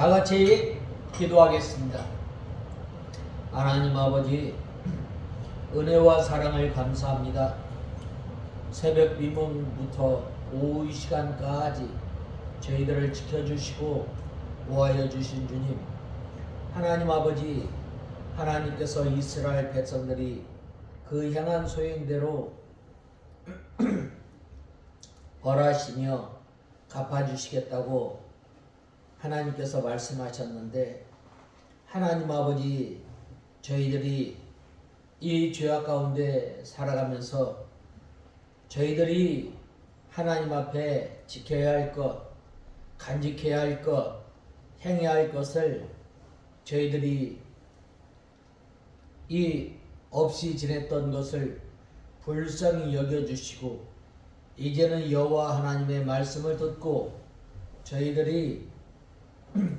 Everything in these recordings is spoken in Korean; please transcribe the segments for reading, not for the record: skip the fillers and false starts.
다 같이 기도하겠습니다. 하나님 아버지, 은혜와 사랑을 감사합니다. 새벽 비문부터 오후 이 시간까지 저희들을 지켜주시고 보호하여 주신 주님, 하나님 아버지, 하나님께서 이스라엘 백성들이 그 향한 소행대로 벌하시며 갚아주시겠다고 하나님께서 말씀하셨는데, 하나님 아버지, 저희들이 이 죄악 가운데 살아가면서 저희들이 하나님 앞에 지켜야 할 것, 간직해야 할 것, 행해야 할 것을 저희들이 이 없이 지냈던 것을 불쌍히 여겨주시고, 이제는 여호와 하나님의 말씀을 듣고 저희들이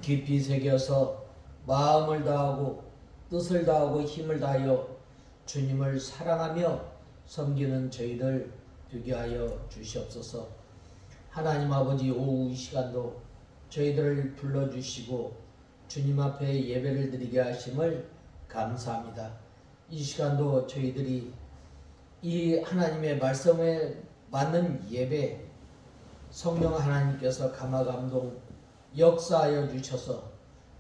깊이 새겨서 마음을 다하고 뜻을 다하고 힘을 다하여 주님을 사랑하며 섬기는 저희들 되게 하여 주시옵소서. 하나님 아버지, 오후 이 시간도 저희들을 불러주시고 주님 앞에 예배를 드리게 하심을 감사합니다. 이 시간도 저희들이 이 하나님의 말씀에 맞는 예배, 성령 하나님께서 감화감동 역사하여 주셔서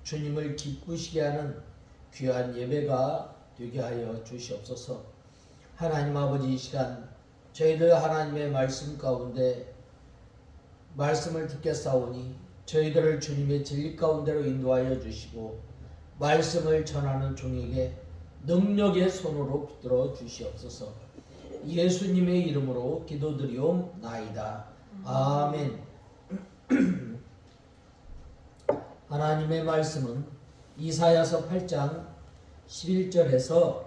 주님을 기쁘시게 하는 귀한 예배가 되게 하여 주시옵소서. 하나님 아버지, 이 시간 저희들 하나님의 말씀 가운데 말씀을 듣겠사오니 저희들을 주님의 진리 가운데로 인도하여 주시고 말씀을 전하는 종에게 능력의 손으로 붙들어 주시옵소서. 예수님의 이름으로 기도드리옵나이다. 아멘. 하나님의 말씀은 이사야서 8장 11절에서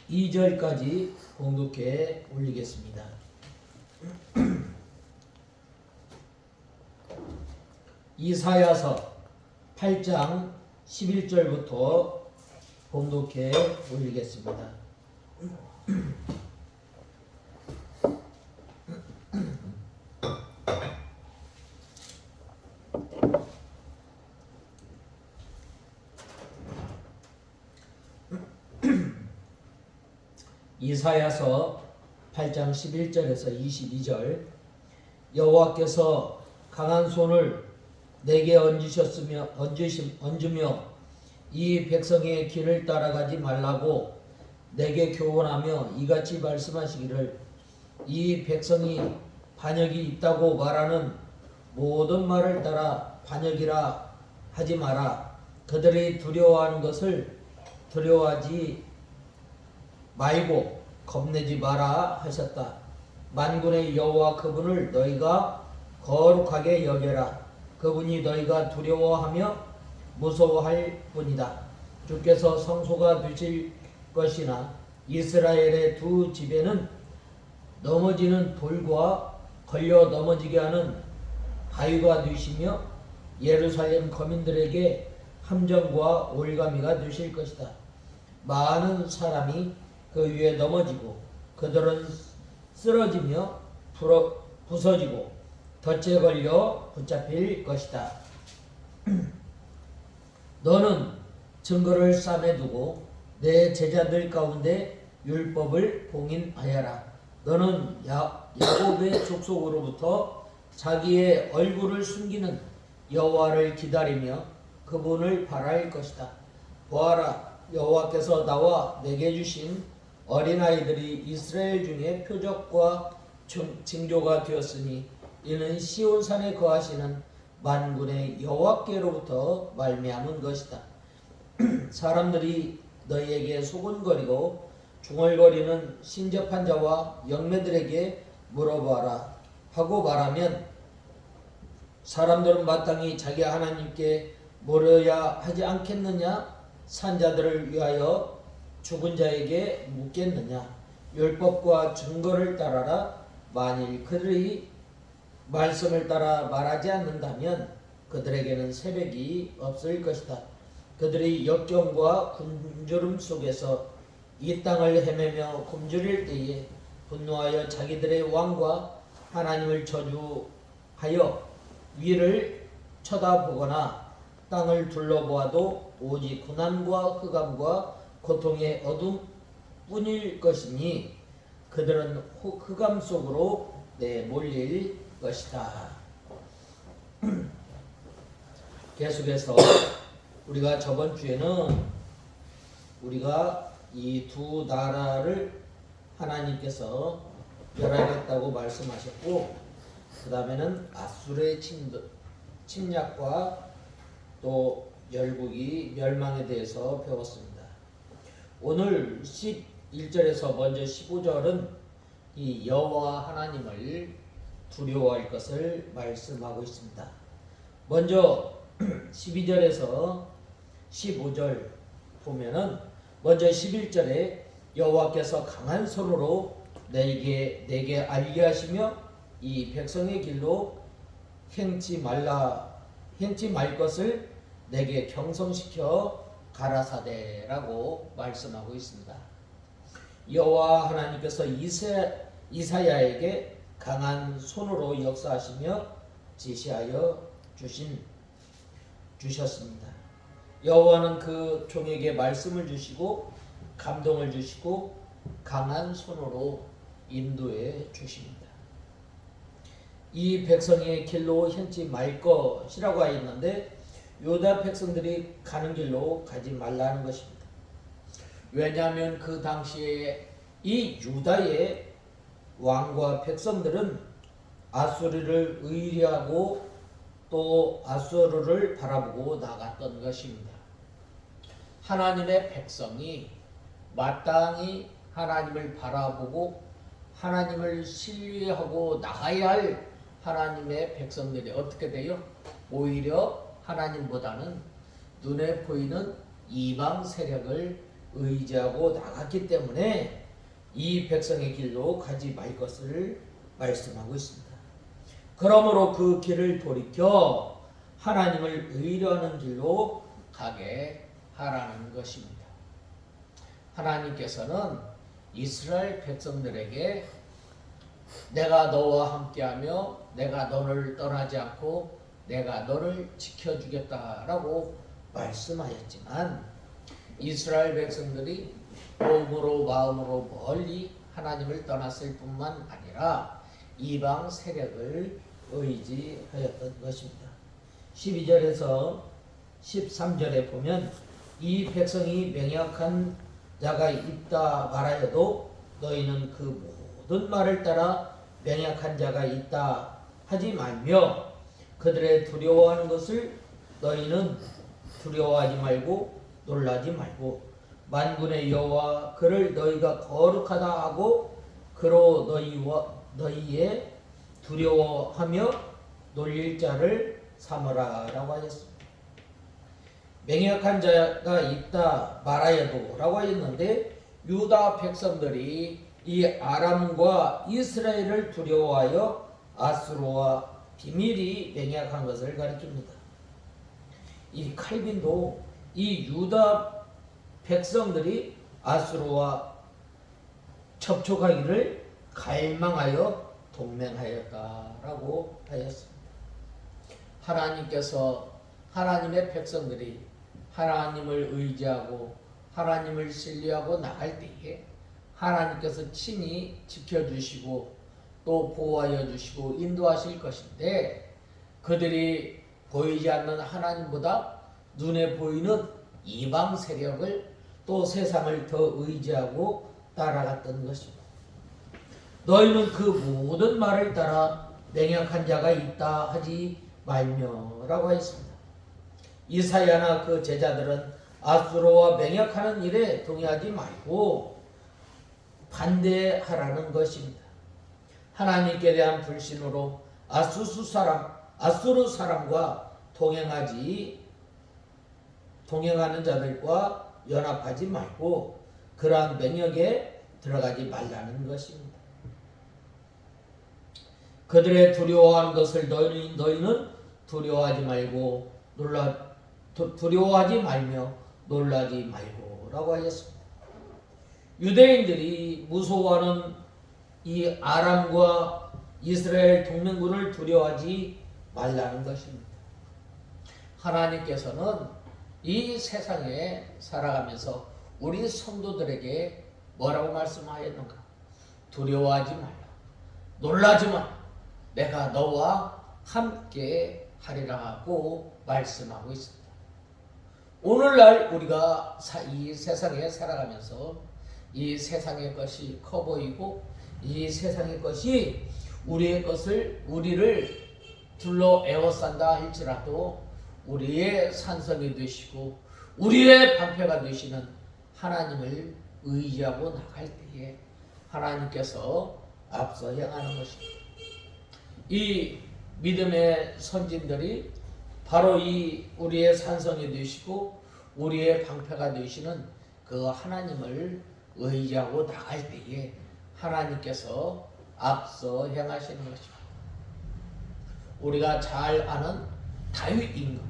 22절까지 봉독해 올리겠습니다. 이사야서 8장 11절부터 봉독해 올리겠습니다. 이사야서 8장 11절에서 22절. 여호와께서 강한 손을 내게 얹으며 이 백성의 길을 따라가지 말라고 내게 교훈하며 이같이 말씀하시기를, 이 백성이 반역이 있다고 말하는 모든 말을 따라 반역이라 하지 마라. 그들이 두려워하는 것을 두려워하지 말고 겁내지 마라 하셨다. 만군의 여호와 그분을 너희가 거룩하게 여겨라. 그분이 너희가 두려워하며 무서워할 뿐이다. 주께서 성소가 되실 것이나 이스라엘의 두 집에는 넘어지는 돌과 걸려 넘어지게 하는 바위가 되시며 예루살렘 거민들에게 함정과 올가미가 되실 것이다. 많은 사람이 그 위에 넘어지고 그들은 쓰러지며 부서지고 덫에 걸려 붙잡힐 것이다. 너는 증거를 싸매 두고 내 제자들 가운데 율법을 봉인하여라. 너는 야곱의 족속으로부터 자기의 얼굴을 숨기는 여호와를 기다리며 그분을 바랄 것이다. 보아라, 여호와께서 나와 내게 주신 어린아이들이 이스라엘 중에 표적과 징조가 되었으니 이는 시온산에 거하시는 만군의 여호와께로부터 말미암은 것이다. 사람들이 너희에게 소곤거리고 중얼거리는 신접한 자와 영매들에게 물어봐라 하고 말하면, 사람들은 마땅히 자기 하나님께 물어야 하지 않겠느냐? 산자들을 위하여 죽은 자에게 묻겠느냐? 율법과 증거를 따라라. 만일 그들이 말씀을 따라 말하지 않는다면 그들에게는 새벽이 없을 것이다. 그들이 역경과 굶주림 속에서 이 땅을 헤매며 굶주릴 때에 분노하여 자기들의 왕과 하나님을 저주하여 위를 쳐다보거나 땅을 둘러보아도 오직 고난과 흑암과 고통의 어둠 뿐일 것이니 그들은 흑암 속으로 내몰릴 것이다. 계속해서 우리가 저번 주에는 우리가 이 두 나라를 하나님께서 멸하겠다고 말씀하셨고, 그 다음에는 아수르의 침략과 또 열국이 멸망에 대해서 배웠습니다. 오늘 11절에서 먼저 15절은 이 여호와 하나님을 두려워할 것을 말씀하고 있습니다. 먼저 12절에서 15절 보면은 먼저 11절에 여호와께서 강한 손으로 내게 알게 하시며 이 백성의 길로 행치 말 것을 내게 경성시켜 가라사대라고 말씀하고 있습니다. 여호와 하나님께서 이사야에게 강한 손으로 역사하시며 지시하여 주셨습니다. 여호와는 그 종에게 말씀을 주시고 감동을 주시고 강한 손으로 인도해 주십니다. 이 백성의 길로 행치 말 것이라고 하였는데 유다 백성들이 가는 길로 가지 말라는 것입니다. 왜냐하면 그 당시에 이 유다의 왕과 백성들은 아수르를 의뢰하고 또 아수르를 바라보고 나갔던 것입니다. 하나님의 백성이 마땅히 하나님을 바라보고 하나님을 신뢰하고 나가야 할 하나님의 백성들이 어떻게 돼요? 오히려 하나님보다는 눈에 보이는 이방 세력을 의지하고 나갔기 때문에 이 백성의 길로 가지 말 것을 말씀하고 있습니다. 그러므로 그 길을 돌이켜 하나님을 의뢰하는 길로 가게 하라는 것입니다. 하나님께서는 이스라엘 백성들에게 내가 너와 함께하며 내가 너를 떠나지 않고 내가 너를 지켜주겠다라고 말씀하였지만 이스라엘 백성들이 몸으로 마음으로 멀리 하나님을 떠났을 뿐만 아니라 이방 세력을 의지하였던 것입니다. 12절에서 13절에 보면 이 백성이 맹약한 자가 있다 말하여도 너희는 그 모든 말을 따라 맹약한 자가 있다 하지 말며 그들의 두려워하는 것을 너희는 두려워하지 말고 놀라지 말고 만군의 여호와 그를 너희가 거룩하다 하고 그로 너희의 두려워하며 놀릴 자를 삼으라라고 하였습니다. 맹약한 자가 있다 말하여도 라고 하였는데 유다 백성들이 이 아람과 이스라엘을 두려워하여 아수르와 비밀이 맹약한 것을 가리킵니다. 이 칼빈도 이 유다 백성들이 아수르와 접촉하기를 갈망하여 동맹하였다라고 하였습니다. 하나님께서 하나님의 백성들이 하나님을 의지하고 하나님을 신뢰하고 나갈 때에 하나님께서 친히 지켜주시고 또 보호하여 주시고 인도하실 것인데 그들이 보이지 않는 하나님보다 눈에 보이는 이방 세력을 또 세상을 더 의지하고 따라갔던 것입니다. 너희는 그 모든 말을 따라 맹약한 자가 있다 하지 말며라고 하였습니다. 이사야나 그 제자들은 아수르와 맹약하는 일에 동의하지 말고 반대하라는 것입니다. 하나님께 대한 불신으로 아수르 사람과 동행하는 자들과 연합하지 말고 그러한 맹역에 들어가지 말라는 것입니다. 그들의 두려워하는 것을 너희는 두려워하지 말며 놀라지 말고라고 하였습니다. 유대인들이 무서워하는 이 아람과 이스라엘 동맹군을 두려워하지 말라는 것입니다. 하나님께서는 이 세상에 살아가면서 우리 성도들에게 뭐라고 말씀하였는가? 두려워하지 말라. 놀라지 마라. 내가 너와 함께 하리라 하고 말씀하고 있습니다. 오늘날 우리가 이 세상에 살아가면서 이 세상의 것이 커 보이고 이 세상의 것이 우리를 둘러 에워싼다 할지라도 우리의 산성이 되시고 우리의 방패가 되시는 하나님을 의지하고 나갈 때에 하나님께서 앞서 향하는 것입니다. 이 믿음의 선진들이 바로 이 우리의 산성이 되시고 우리의 방패가 되시는 그 하나님을 의지하고 나갈 때에 하나님께서 앞서 행하시는 것입니다. 우리가 잘 아는 다윗 임금,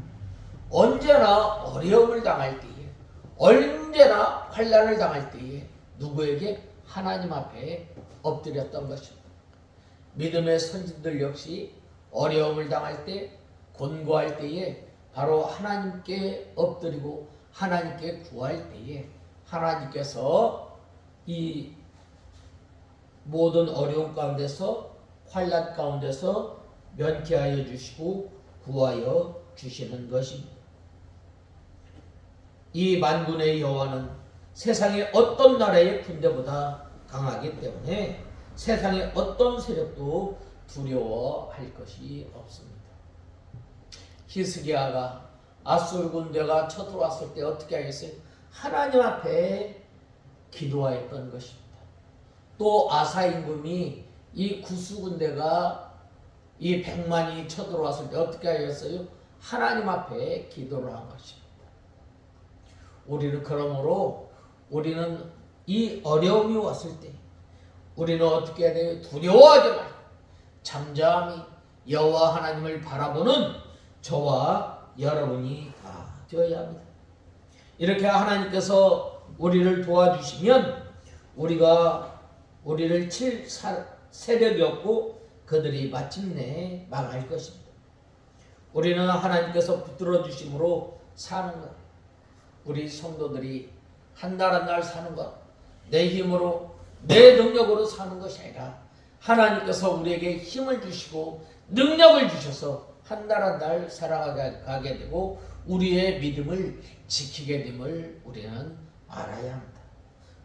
언제나 어려움을 당할 때에, 언제나 환난을 당할 때에 누구에게? 하나님 앞에 엎드렸던 것입니다. 믿음의 선진들 역시 어려움을 당할 때, 곤고할 때에 바로 하나님께 엎드리고 하나님께 구할 때에 하나님께서 이 모든 어려움 가운데서 환난 가운데서 면케하여 주시고 구하여 주시는 것입니다. 이 만군의 여호와는 세상의 어떤 나라의 군대보다 강하기 때문에 세상의 어떤 세력도 두려워할 것이 없습니다. 히스기야가 아수르 군대가 쳐들어왔을 때 어떻게 하겠어요? 하나님 앞에 기도하였던 것입니다. 또 아사 임금이 이 구스 군대가 이 100만이 쳐들어왔을 때 어떻게 하였어요? 하나님 앞에 기도를 한 것입니다. 우리는 그러므로 우리는 이 어려움이 왔을 때 우리는 어떻게 해야 돼요? 두려워하지 말고 잠잠히 여호와 하나님을 바라보는 저와 여러분이 다 되어야 합니다. 이렇게 하나님께서 우리를 도와주시면 우리를 칠 세력이 없고 그들이 마침내 망할 것입니다. 우리는 하나님께서 붙들어 주심으로 사는 것, 우리 성도들이 한 날 한 날 사는 것, 내 힘으로 내 능력으로 사는 것이 아니라 하나님께서 우리에게 힘을 주시고 능력을 주셔서 한 날 한 날 살아가게 되고 우리의 믿음을 지키게 됨을 우리는 알아야 합니다.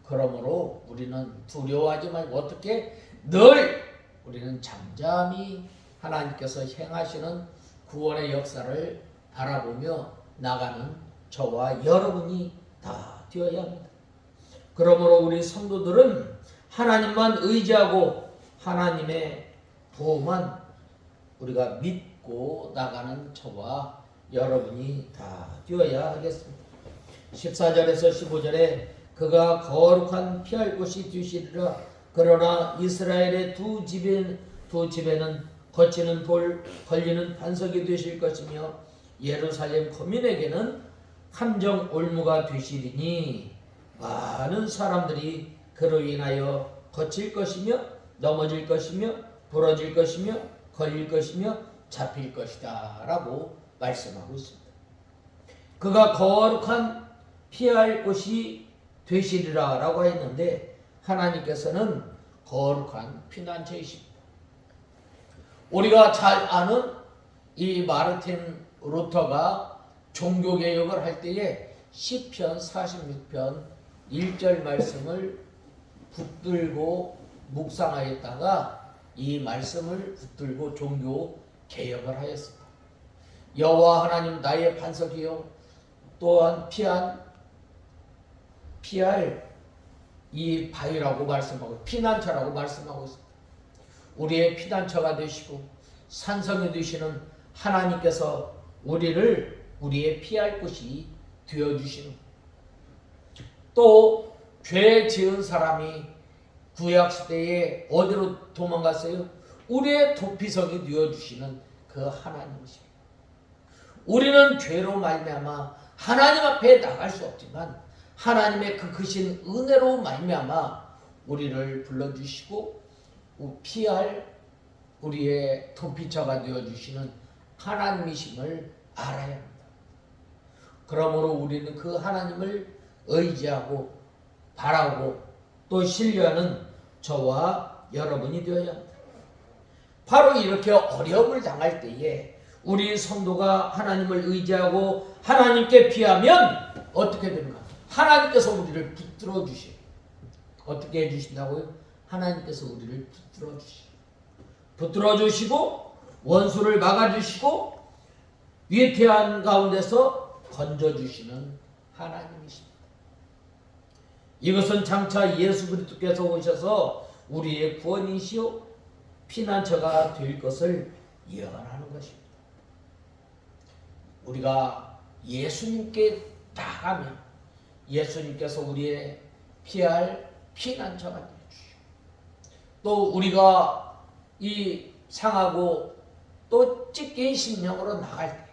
그러므로 우리는 두려워하지 말고 어떻게 늘 우리는 잠잠히 하나님께서 행하시는 구원의 역사를 바라보며 나가는 저와 여러분이 다 되어야 합니다. 그러므로 우리 성도들은 하나님만 의지하고 하나님의 도움만 우리가 믿고 나가는 저와 여러분이 다 되어야 하겠습니다. 14절에서 15절에 그가 거룩한 피할 곳이 되시리라. 그러나 이스라엘의 두 집에는 거치는 돌 걸리는 반석이 되실 것이며 예루살렘 거민에게는 함정 올무가 되시리니 많은 사람들이 그로 인하여 거칠 것이며 넘어질 것이며 부러질 것이며 걸릴 것이며 잡힐 것이다 라고 말씀하고 있습니다. 그가 거룩한 피할 곳이 되시리라 라고 했는데 하나님께서는 거룩한 피난처이십니다. 우리가 잘 아는 이 마르틴 루터가 종교개혁을 할 때에 시편 46편 1절 말씀을 붙들고 묵상하였다가 이 말씀을 붙들고 종교개혁을 하였습니다. 여호와 하나님 나의 반석이요 또한 피할 이 바위라고 말씀하고 피난처라고 말씀하고 있습니다. 우리의 피난처가 되시고 산성이 되시는 하나님께서 우리의 피할 곳이 되어주시는 또 죄 지은 사람이 구약시대에 어디로 도망갔어요? 우리의 도피성이 되어주시는 그 하나님이십니다. 우리는 죄로 말미암아 하나님 앞에 나갈 수 없지만 하나님의 그 크신 은혜로 말미암아 우리를 불러주시고 피할 우리의 도피처가 되어주시는 하나님이심을 알아야 합니다. 그러므로 우리는 그 하나님을 의지하고 바라고 또 신뢰하는 저와 여러분이 되어야 합니다. 바로 이렇게 어려움을 당할 때에 우리 성도가 하나님을 의지하고 하나님께 피하면 어떻게 되는가? 하나님께서 우리를 붙들어 주시오. 어떻게 해주신다고요? 하나님께서 우리를 붙들어 주시오. 붙들어 주시고 원수를 막아주시고 위태한 가운데서 건져주시는 하나님이십니다. 이것은 장차 예수 그리스도께서 오셔서 우리의 구원이시오 피난처가 될 것을 예언하는 것입니다. 우리가 예수님께 나가면 예수님께서 우리의 피할 피난처가 되어주시오. 또 우리가 이 상하고 또 찢긴 심령으로 나갈 때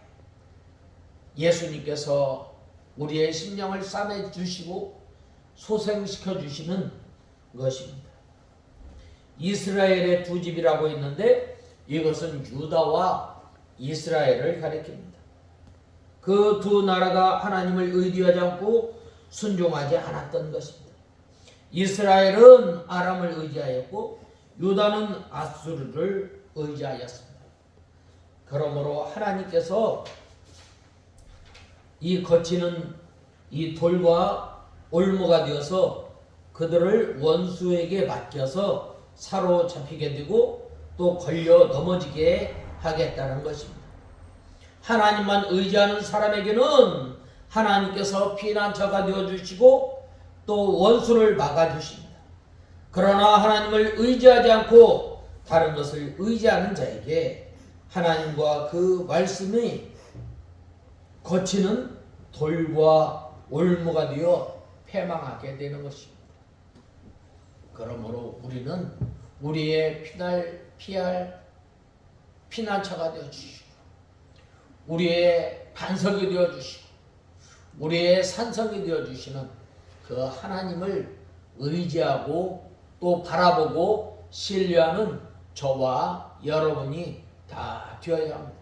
예수님께서 우리의 심령을 싸매주시고 소생시켜 주시는 것입니다. 이스라엘의 두 집이라고 있는데 이것은 유다와 이스라엘을 가리킵니다. 그 두 나라가 하나님을 의지하지 않고 순종하지 않았던 것입니다. 이스라엘은 아람을 의지하였고 유다는 아수르를 의지하였습니다. 그러므로 하나님께서 이 거치는 이 돌과 올무가 되어서 그들을 원수에게 맡겨서 사로잡히게 되고 또 걸려 넘어지게 하겠다는 것입니다. 하나님만 의지하는 사람에게는 하나님께서 피난처가 되어주시고 또 원수를 막아주십니다. 그러나 하나님을 의지하지 않고 다른 것을 의지하는 자에게 하나님과 그 말씀이 거치는 돌과 올무가 되어 패망하게 되는 것입니다. 그러므로 우리는 우리의 피할 피난처가 되어주시고 우리의 반석이 되어주시고 우리의 산성이 되어주시는 그 하나님을 의지하고 또 바라보고 신뢰하는 저와 여러분이 다 되어야 합니다.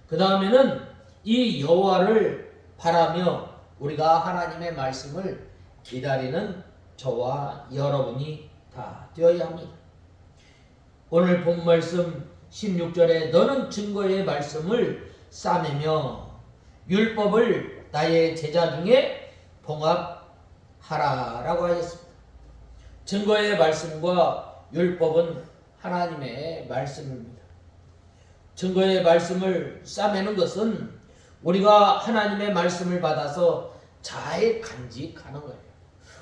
그 다음에는 이 여호와를 바라며 우리가 하나님의 말씀을 기다리는 저와 여러분이 다 되어야 합니다. 오늘 본 말씀 16절에 너는 증거의 말씀을 싸매며 율법을 나의 제자 중에 봉합하라라고 하였습니다. 증거의 말씀과 율법은 하나님의 말씀입니다. 증거의 말씀을 싸매는 것은 우리가 하나님의 말씀을 받아서 잘 간직하는 거예요.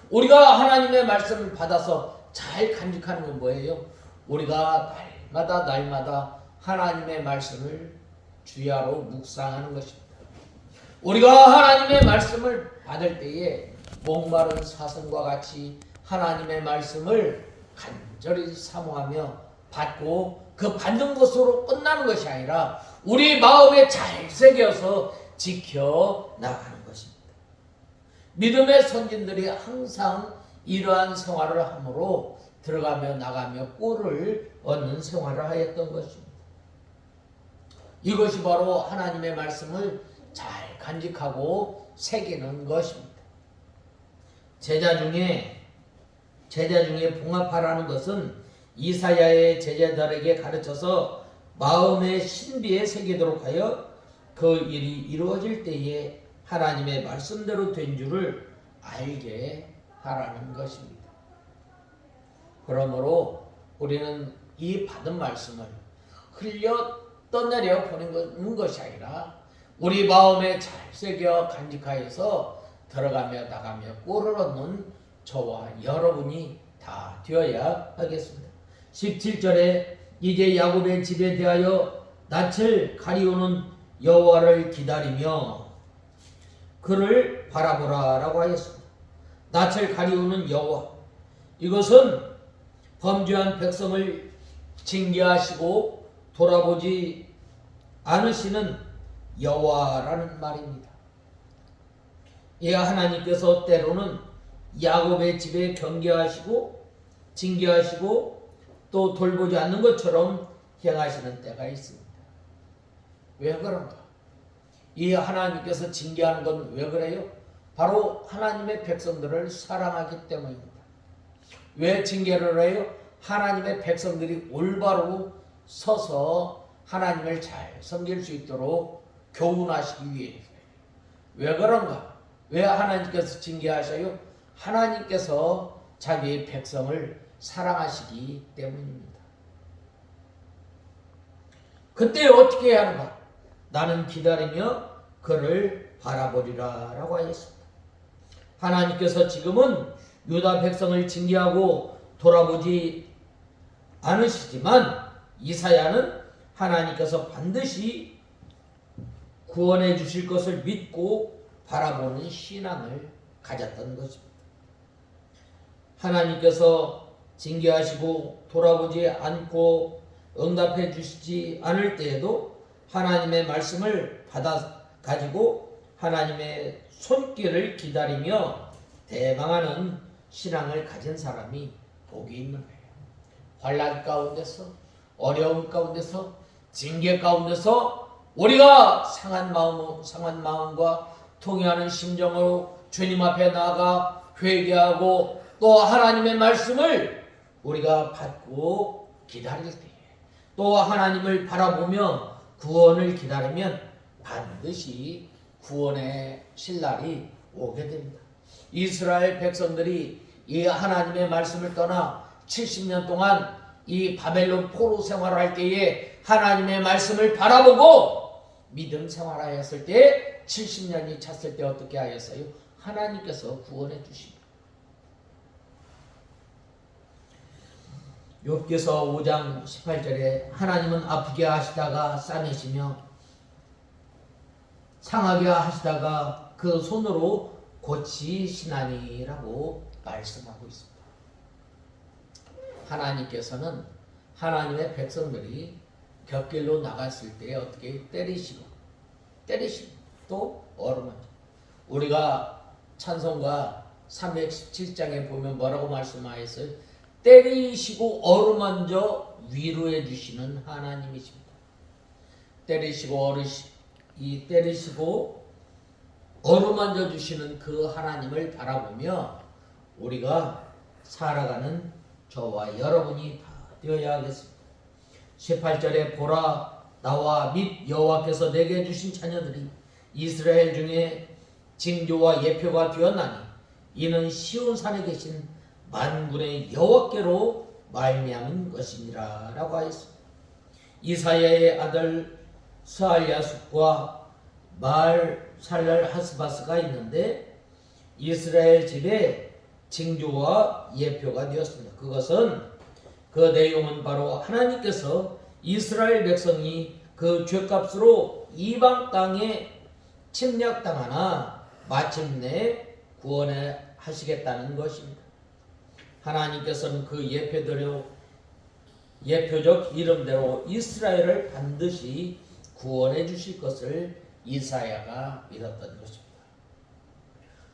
우리가 하나님의 말씀을 받아서 잘 간직하는 건 뭐예요? 우리가 날마다 하나님의 말씀을 주야로 묵상하는 것입니다. 우리가 하나님의 말씀을 받을 때에 목마른 사슴과 같이 하나님의 말씀을 간절히 사모하며 받고 그 받는 것으로 끝나는 것이 아니라 우리 마음에 잘 새겨서 지켜 나가는 것입니다. 믿음의 선진들이 항상 이러한 생활을 함으로 들어가며 나가며 꼴을 얻는 생활을 하였던 것입니다. 이것이 바로 하나님의 말씀을 잘 간직하고 새기는 것입니다. 제자 중에 봉합하라는 것은 이사야의 제자들에게 가르쳐서 마음의 신비에 새기도록 하여 그 일이 이루어질 때에 하나님의 말씀대로 된 줄을 알게 하라는 것입니다. 그러므로 우리는 이 받은 말씀을 흘려 떠내려 보내는 것이 아니라 우리 마음에 잘 새겨 간직하여서 들어가며 나가며 꼴을 얻는 저와 여러분이 다 되어야 하겠습니다. 17절에 이제 야곱의 집에 대하여 낯을 가리우는 여호와를 기다리며 그를 바라보라라고 하였습니다. 낯을 가리우는 여호와, 이것은 범죄한 백성을 징계하시고 돌아보지 않으시는 여호와라는 말입니다. 이 하나님께서 때로는 야곱의 집에 경계하시고 징계하시고 또 돌보지 않는 것처럼 행하시는 때가 있습니다. 왜 그런가? 이 하나님께서 징계하는 건 왜 그래요? 바로 하나님의 백성들을 사랑하기 때문입니다. 왜 징계를 해요? 하나님의 백성들이 올바로 서서 하나님을 잘 섬길 수 있도록 교훈하시기 위해서예요. 왜 그런가? 왜 하나님께서 징계하셔요? 하나님께서 자기의 백성을 사랑하시기 때문입니다. 그때 어떻게 해야 하는가? 나는 기다리며 그를 바라보리라 라고 하였습니다. 하나님께서 지금은 유다 백성을 징계하고 돌아보지 않으시지만 이사야는 하나님께서 반드시 구원해 주실 것을 믿고 바라보는 신앙을 가졌던 것입니다. 하나님께서 징계하시고 돌아보지 않고 응답해 주시지 않을 때에도 하나님의 말씀을 받아 가지고 하나님의 손길을 기다리며 대망하는 신앙을 가진 사람이 복이 있는 거예요. 환난 가운데서, 어려움 가운데서, 징계 가운데서 우리가 상한 마음과 통회하는 심정으로 주님 앞에 나아가 회개하고 또 하나님의 말씀을 우리가 받고 기다릴 때에 또 하나님을 바라보며 구원을 기다리면 반드시 구원의 신날이 오게 됩니다. 이스라엘 백성들이 이 하나님의 말씀을 떠나 70년 동안 이 바벨론 포로 생활할 때에 하나님의 말씀을 바라보고 믿음 생활하였을 때 70년이 찼을 때 어떻게 하였어요? 하나님께서 구원해 주십니다. 욥기서 5장 18절에 하나님은 아프게 하시다가 싸매시며 상하게 하시다가 그 손으로 고치시나니라고 말씀하고 있습니다. 하나님께서는 하나님의 백성들이 곁길로 나갔을 때 어떻게 때리시고 또 어루만져. 우리가 찬송가 317장에 보면 뭐라고 말씀하였어요? 때리시고 어루만져 위로해 주시는 하나님이십니다. 때리시고 어루만져 주시는 그 하나님을 바라보며 우리가 살아가는 저와 여러분이 다 되어야 하겠습니다. 18절에 보라 나와 및 여호와께서 내게 주신 자녀들이 이스라엘 중에 징조와 예표가 되었나니 이는 시온산에 계신 만군의 여호와께로 말미암은 것이니라 라고 하였습니다. 이사야의 아들 스알야숲과 말살랄 하스바스가 있는데 이스라엘 집에 징조와 예표가 되었습니다. 그것은 그 내용은 바로 하나님께서 이스라엘 백성이 그 죄값으로 이방 땅에 침략당하나 마침내 구원해 하시겠다는 것입니다. 하나님께서는 그 예표적 이름대로 이스라엘을 반드시 구원해 주실 것을 이사야가 믿었던 것입니다.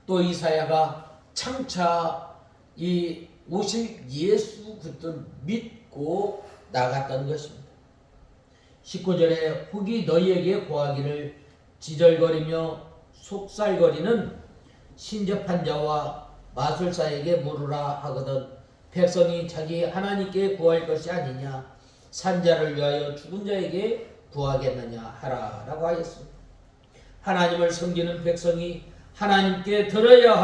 또 이사야가 장차 이 오실 예수 그리스도를 믿고 나갔던 것입니다. 19절에 흙이 너희에게 고하기를 지절거리며 속살거리는 신접한 자와 마술사에게 물으라 하거든 백성이 자기 하나님께 구할 것이 아니냐 산자를 위하여 죽은 자에게 구하겠느냐 하라 라고 하였습니다. 하나님을 섬기는 백성이 하나님께 들어야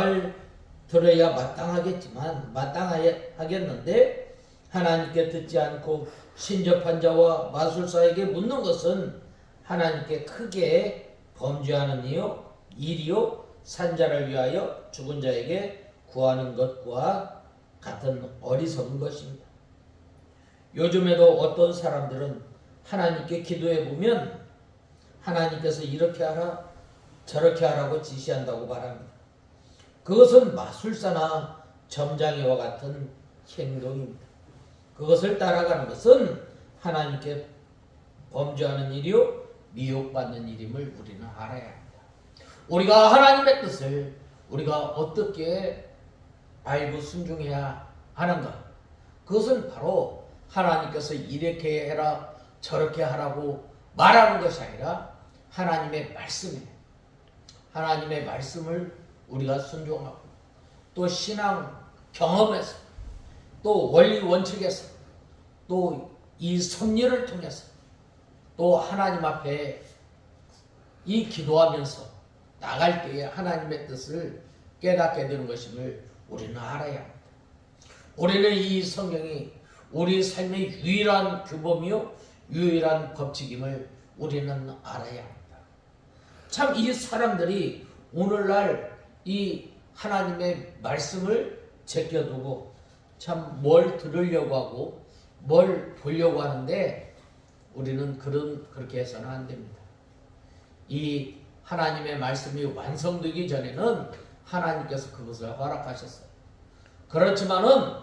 마땅하겠는데 하나님께 듣지 않고 신접한 자와 마술사에게 묻는 것은 하나님께 크게 범죄하는 일이요 산자를 위하여 죽은 자에게 구하는 것과 같은 어리석은 것입니다. 요즘에도 어떤 사람들은 하나님께 기도해 보면 하나님께서 이렇게 하라 저렇게 하라고 지시한다고 말합니다. 그것은 마술사나 점장이와 같은 행동입니다. 그것을 따라가는 것은 하나님께 범죄하는 일이요 미혹받는 일임을 우리는 알아야 합니다. 우리가 하나님의 뜻을 우리가 어떻게 알고 순종해야 하는가? 그것은 바로 하나님께서 이렇게 해라 저렇게 하라고 말하는 것이 아니라 하나님의 말씀이에요. 하나님의 말씀을 우리가 순종하고 또 신앙 경험에서 또 원리 원칙에서 또 이 섭리를 통해서 또 하나님 앞에 이 기도하면서 나갈 때에 하나님의 뜻을 깨닫게 되는 것임을 우리는 알아야 합니다. 우리는 이 성경이 우리 삶의 유일한 규범이요 유일한 법칙임을 우리는 알아야 합니다. 참 이 사람들이 오늘날 이 하나님의 말씀을 제껴두고 참 뭘 들으려고 하고 뭘 보려고 하는데 우리는 그렇게 해서는 안 됩니다. 이 하나님의 말씀이 완성되기 전에는 하나님께서 그것을 허락하셨어요. 그렇지만은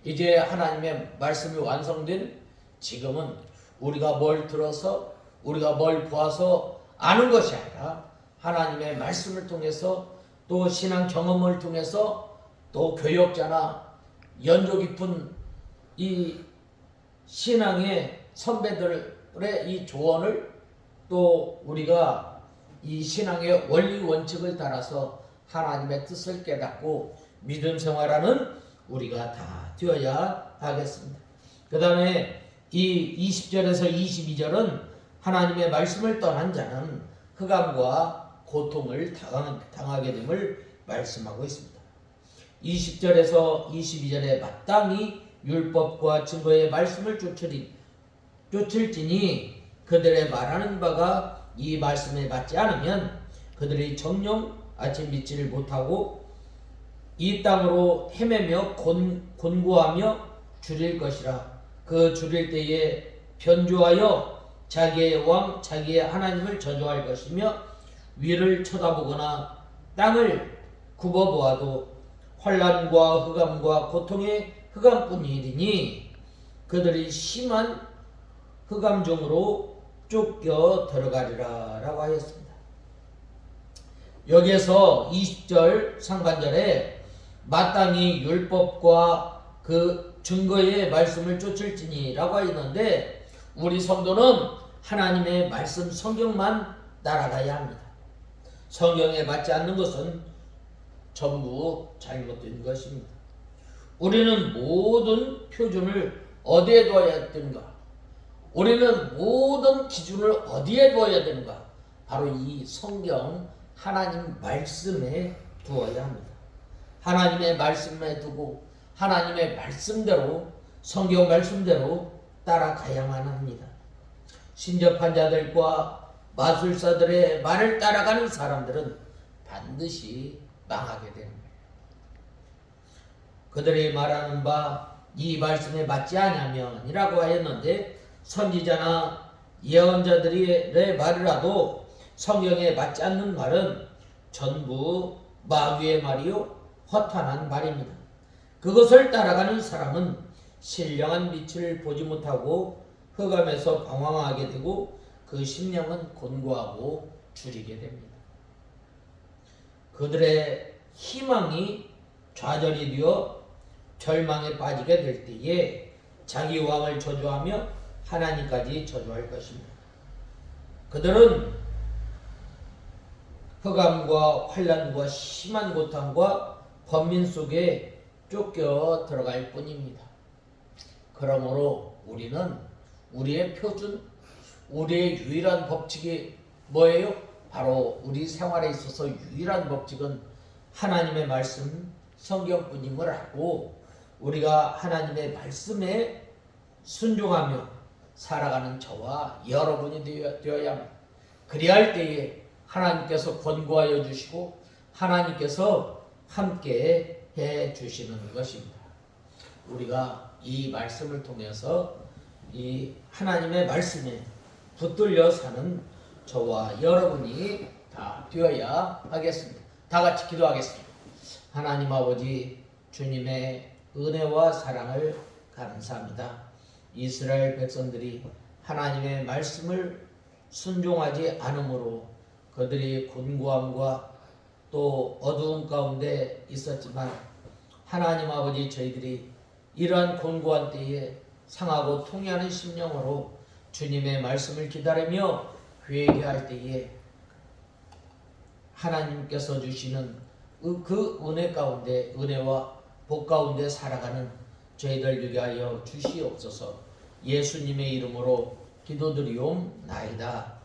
이제 하나님의 말씀이 완성된 지금은 우리가 뭘 들어서 우리가 뭘 보아서 아는 것이 아니라 하나님의 말씀을 통해서 또 신앙 경험을 통해서 또 교역자나 연조 깊은 이 신앙의 선배들의 이 조언을 또 우리가 이 신앙의 원리 원칙을 따라서 하나님의 뜻을 깨닫고 믿음 생활하는 우리가 다 되어야 하겠습니다. 그 다음에 이 20절에서 22절은 하나님의 말씀을 떠난 자는 흑암과 고통을 당하게 됨을 말씀하고 있습니다. 20절에서 22절에 마땅히 율법과 증거의 말씀을 쫓을지니 그들의 말하는 바가 이 말씀에 맞지 않으면 그들이 정령 아침 믿지를 못하고 이 땅으로 헤매며 곤고하며 줄일 것이라. 그 줄일 때에 변조하여 자기의 왕 자기의 하나님을 저주할 것이며 위를 쳐다보거나 땅을 굽어보아도 환난과 흑암과 고통의 흑암뿐이니 그들이 심한 흑암 중으로 쫓겨 들어가리라 라고 하였습니다. 여기에서 20절 상반절에 마땅히 율법과 그 증거의 말씀을 쫓을지니 라고 하였는데 우리 성도는 하나님의 말씀 성경만 따라가야 합니다. 성경에 맞지 않는 것은 전부 잘못된 것입니다. 우리는 모든 표준을 어디에 두어야 되는가? 우리는 모든 기준을 어디에 두어야 되는가? 바로 이 성경 하나님 말씀에 두어야 합니다. 하나님의 말씀에 두고 하나님의 말씀대로 성경 말씀대로 따라가야만 합니다. 신접한 자들과 마술사들의 말을 따라가는 사람들은 반드시 망하게 되는 거예요. 그들이 말하는 바 이 말씀에 맞지 아니하면이라고 하였는데 선지자나 예언자들의 말이라도 성경에 맞지 않는 말은 전부 마귀의 말이요 허탄한 말입니다. 그것을 따라가는 사람은 신령한 빛을 보지 못하고 흑암에서 방황하게 되고 그 심령은 곤고하고 줄이게 됩니다. 그들의 희망이 좌절이 되어 절망에 빠지게 될 때에 자기 왕을 저주하며 하나님까지 저주할 것입니다. 그들은 흑암과 환난과 심한 고통과 번민 속에 쫓겨 들어갈 뿐입니다. 그러므로 우리는 우리의 표준, 우리의 유일한 법칙이 뭐예요? 바로 우리 생활에 있어서 유일한 법칙은 하나님의 말씀, 성경뿐임을 알고 우리가 하나님의 말씀에 순종하며 살아가는 저와 여러분이 되어야 합니다. 그리야 할 때에 하나님께서 권고하여 주시고 하나님께서 함께 해 주시는 것입니다. 우리가 이 말씀을 통해서 이 하나님의 말씀에 붙들려 사는 저와 여러분이 다 되어야 하겠습니다. 다 같이 기도하겠습니다. 하나님 아버지, 주님의 은혜와 사랑을 감사합니다. 이스라엘 백성들이 하나님의 말씀을 순종하지 않으므로 그들이 곤고함과 또 어두운 가운데 있었지만 하나님 아버지, 저희들이 이러한 곤고한 때에 상하고 통회하는 심령으로 주님의 말씀을 기다리며 회개할 때에 하나님께서 주시는 그 은혜 가운데, 은혜와 복 가운데 살아가는 저희들 되게 하여 주시옵소서. 예수님의 이름으로 기도드리옵나이다.